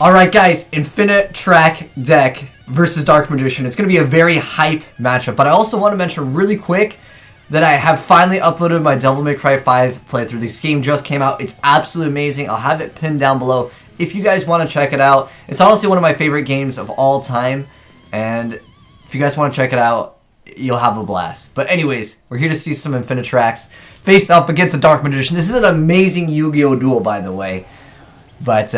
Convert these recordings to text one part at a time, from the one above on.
Alright guys, Infinitracks deck versus Dark Magician. It's going to be a very hype matchup, but I also want to mention really quick that I have finally uploaded my Devil May Cry 5 playthrough. This game just came out. It's absolutely amazing. I'll have it pinned down below if you guys want to check it out. It's honestly one of my favorite games of all time, and if you guys want to check it out, you'll have a blast. But anyways, we're here to see some Infinitracks face up against a Dark Magician. This is an amazing Yu-Gi-Oh! Duel, by the way. But,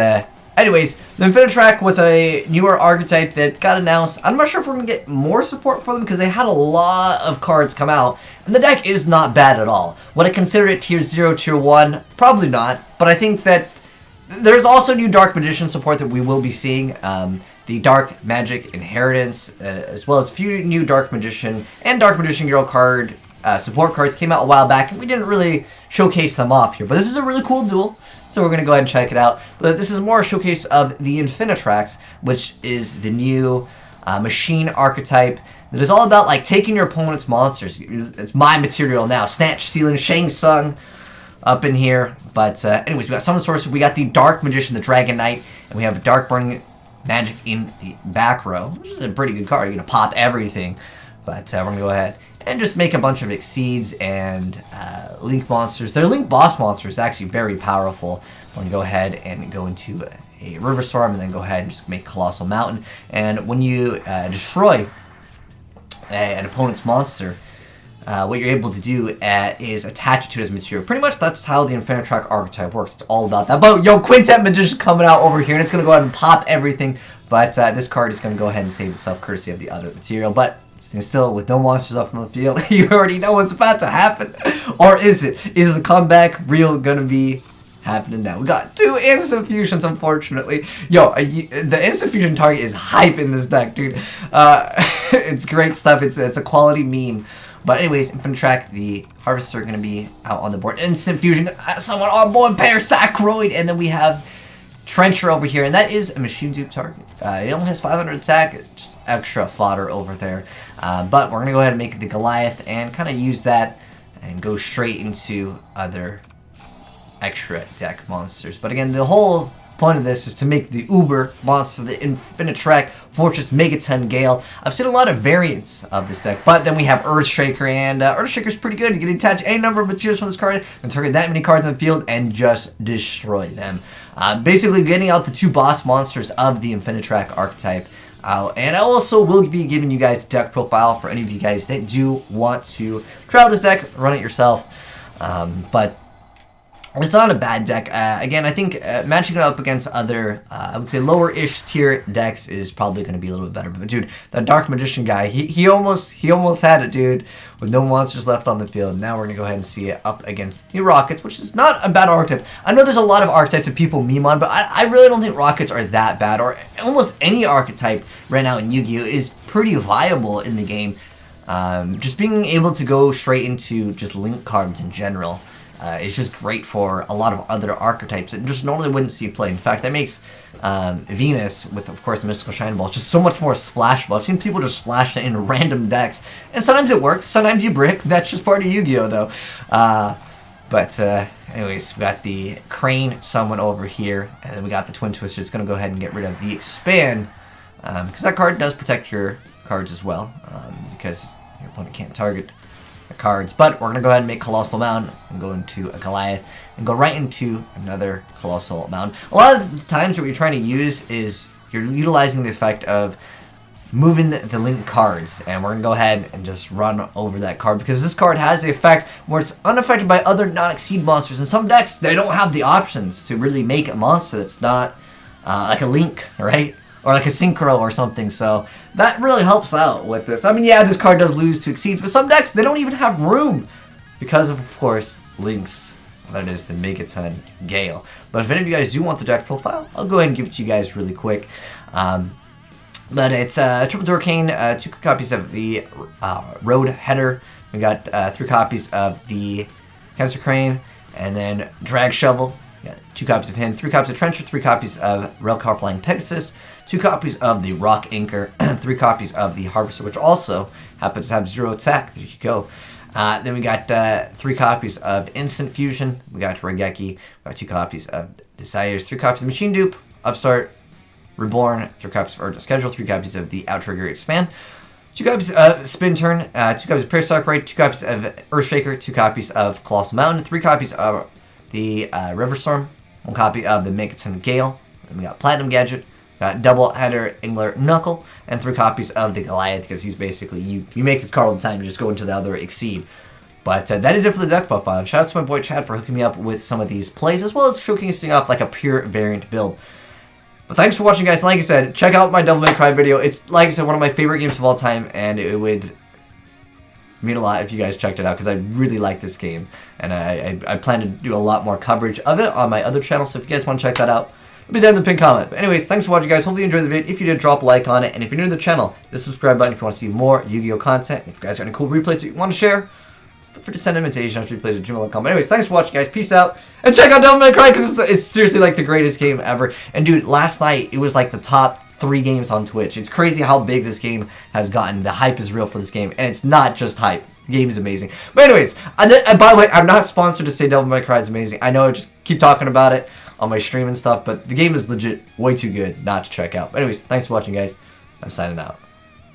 anyways, the Infinitracks was a newer archetype that got announced. I'm not sure if we're going to get more support for them because they had a lot of cards come out. And the deck is not bad at all. Would I consider it tier 0, tier 1? Probably not. But I think that there's also new Dark Magician support that we will be seeing. The Dark Magic Inheritance, as well as a few new Dark Magician and Dark Magician Girl card support cards came out a while back. And we didn't really showcase them off here. But this is a really cool duel. So we're going to go ahead and check it out. But this is more a showcase of the Infinitracks, which is the new machine archetype that is all about like taking your opponent's monsters. It's my material now. Snatch, Stealing, Shang Tsung up in here. But anyways, we got Summon Sorcerer. We got the Dark Magician, the Dragon Knight. And we have Dark Burning Magic in the back row, which is a pretty good card. You're going to pop everything. But we're going to go ahead and just make a bunch of Exceeds and Link monsters. Their Link boss monster is actually very powerful. I'm going to go ahead and go into a River Storm and then go ahead and just make Colossal Mountain. And when you destroy an opponent's monster, what you're able to do is attach it to his material. Pretty much that's how the Infinitracks archetype works. It's all about that. But yo, Quintet Magician coming out over here, and it's going to go ahead and pop everything. But this card is going to go ahead and save itself courtesy of the other material. But still, with no monsters left on the field, you already know what's about to happen. Or is it? Is the comeback real going to be happening now? We got 2 instant fusions, unfortunately. Yo, the instant fusion target is hype in this deck, dude. It's great stuff. It's a quality meme. But anyways, Infinitracks, the Harvester, are going to be out on the board. Instant fusion, someone on board, pair, Sacroid, and then we have Trencher over here, and that is a machine dupe target. It only has 500 attack, just extra fodder over there. But we're going to go ahead and make it the Goliath and kind of use that and go straight into other extra deck monsters. But again, the whole point of this is to make the Uber monster, the Infinitracks Fortress Megaton Gale. I've seen a lot of variants of this deck, but then we have Earthshaker, and Earthshaker's pretty good. You can attach any number of materials from this card and target that many cards in the field and just destroy them. Basically getting out the 2 boss monsters of the Infinitracks archetype. And I also will be giving you guys a deck profile for any of you guys that do want to try out this deck, run it yourself. But it's not a bad deck. Again, I think matching it up against other, I would say lower-ish tier decks is probably going to be a little bit better. But dude, that Dark Magician guy, he almost had it, dude, with no monsters left on the field. Now we're going to go ahead and see it up against the Rockets, which is not a bad archetype. I know there's a lot of archetypes that people meme on, but I really don't think Rockets are that bad. Or almost any archetype right now in Yu-Gi-Oh! Is pretty viable in the game. Just being able to go straight into just Link cards in general. It's just great for a lot of other archetypes that just normally wouldn't see play. In fact, that makes Venus, with of course the Mystical Shining Ball, just so much more splashable. I've seen people just splash it in random decks, and sometimes it works, sometimes you brick. That's just part of Yu-Gi-Oh! Though. But anyways, we got the Crane Summon over here, and then we got the Twin Twister. It's going to go ahead and get rid of the Expand, because that card does protect your cards as well, because your opponent can't target cards. But we're going to go ahead and make Colossal Mountain and go into a Goliath and go right into another Colossal Mountain. A lot of the times what you're trying to use is you're utilizing the effect of moving the Link cards, and we're going to go ahead and just run over that card because this card has the effect where it's unaffected by other non-Exceed monsters. In some decks, they don't have the options to really make a monster that's not like a Link, right? Or like a Synchro or something, so that really helps out with this. I mean, yeah, this card does lose to Exceeds, but some decks, they don't even have room because of course, Links. That is the Megaton Gale. But if any of you guys do want the deck profile, I'll go ahead and give it to you guys really quick. But it's Triple Dorcane, 2 copies of the Road Header. We got 3 copies of the Cancer Crane, and then Drag Shovel. Yeah, 2 copies of him, 3 copies of Trencher, 3 copies of Railcar Flying Pegasus, 2 copies of the Rock Anchor, 3 copies of the Harvester, which also happens to have 0 attack. There you go. Then we got 3 copies of Instant Fusion. We got Regeki. We got 2 copies of Desires, 3 copies of Machine Dupe, Upstart, Reborn, 3 copies of Urgent Schedule, 3 copies of the Outrigger Expand, 2 copies of Spin Turn, 2 copies of Peristalk Raid, 2 copies of Earthshaker, 2 copies of Colossal Mountain, 3 copies of the River Storm, 1 copy of the Megaton Gale, then we got Platinum Gadget, got Double Header Angler Knuckle, and 3 copies of the Goliath, because he's basically, you make this card all the time, you just go into the other Exceed. But that is it for the deck profile. Shout out to my boy Chad for hooking me up with some of these plays, as well as showcasing off like a pure variant build. But thanks for watching, guys. Like I said, check out my Devil May Cry video. It's, like I said, one of my favorite games of all time, and it would mean a lot if you guys checked it out, because I really like this game, and I plan to do a lot more coverage of it on my other channel, so if you guys want to check that out, it'll be there in the pinned comment. But anyways, thanks for watching, guys. Hopefully you enjoyed the video. If you did, drop a like on it, and if you're new to the channel, hit the subscribe button if you want to see more Yu-Gi-Oh content. If you guys got any cool replays that you want to share, feel free to send an invitation after replays at gmail.com. Anyways, thanks for watching, guys. Peace out, and check out Devil May Cry, because it's seriously like the greatest game ever. And dude, last night it was like the top 3 games on Twitch. It's crazy how big this game has gotten. The hype is real for this game, and it's not just hype. The game is amazing. But anyways, and by the way, I'm not sponsored to say Devil May Cry is amazing. I know I just keep talking about it on my stream and stuff, but the game is legit way too good not to check out. But anyways, thanks for watching, guys. I'm signing out.